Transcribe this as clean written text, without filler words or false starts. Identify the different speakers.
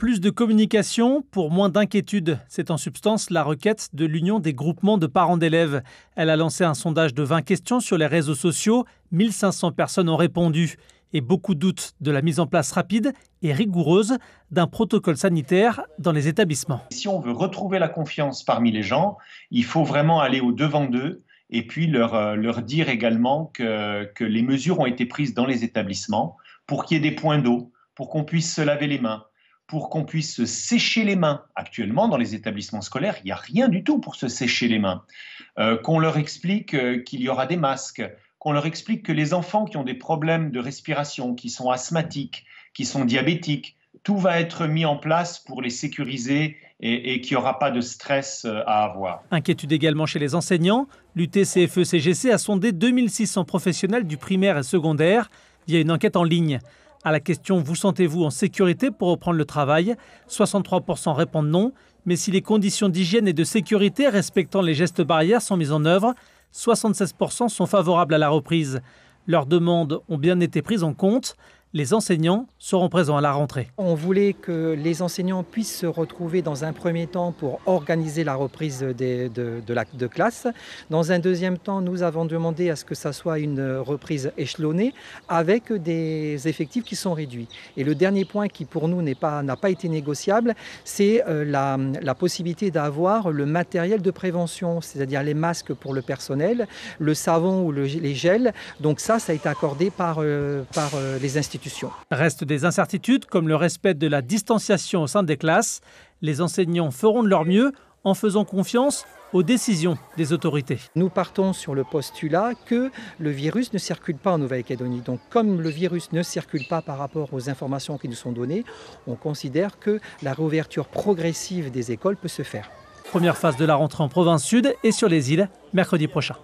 Speaker 1: plus de communication pour moins d'inquiétude. C'est en substance la requête de l'Union des groupements de parents d'élèves. Elle a lancé un sondage de 20 questions sur les réseaux sociaux. 1500 personnes ont répondu. Et beaucoup doutent de la mise en place rapide et rigoureuse d'un protocole sanitaire dans les établissements.
Speaker 2: Si on veut retrouver la confiance parmi les gens, il faut vraiment aller au-devant d'eux et puis leur dire également que les mesures ont été prises dans les établissements pour qu'il y ait des points d'eau, pour qu'on puisse se laver les mains, pour qu'on puisse se sécher les mains. Actuellement, dans les établissements scolaires, il n'y a rien du tout pour se sécher les mains. Qu'on leur explique qu'il y aura des masques, qu'on leur explique que les enfants qui ont des problèmes de respiration, qui sont asthmatiques, qui sont diabétiques, tout va être mis en place pour les sécuriser et qu'il n'y aura pas de stress à avoir.
Speaker 1: Inquiétude également chez les enseignants. L'UTCFE-CGC a sondé 2600 professionnels du primaire et secondaire via une enquête en ligne. À la question « Vous sentez-vous en sécurité pour reprendre le travail ?», 63% répondent non. Mais si les conditions d'hygiène et de sécurité respectant les gestes barrières sont mises en œuvre, 76% sont favorables à la reprise. Leurs demandes ont bien été prises en compte. Les enseignants seront présents à la rentrée.
Speaker 3: On voulait que les enseignants puissent se retrouver dans un premier temps pour organiser la reprise de classe. Dans un deuxième temps, nous avons demandé à ce que ça soit une reprise échelonnée avec des effectifs qui sont réduits. Et le dernier point qui pour nous n'a pas été négociable, c'est la possibilité d'avoir le matériel de prévention, c'est-à-dire les masques pour le personnel, le savon ou les gels. Donc ça a été accordé par les institutions.
Speaker 1: Restent des incertitudes comme le respect de la distanciation au sein des classes. Les enseignants feront de leur mieux en faisant confiance aux décisions des autorités.
Speaker 3: Nous partons sur le postulat que le virus ne circule pas en Nouvelle-Calédonie. Donc comme le virus ne circule pas par rapport aux informations qui nous sont données, on considère que la réouverture progressive des écoles peut se faire.
Speaker 1: Première phase de la rentrée en province sud et sur les îles mercredi prochain.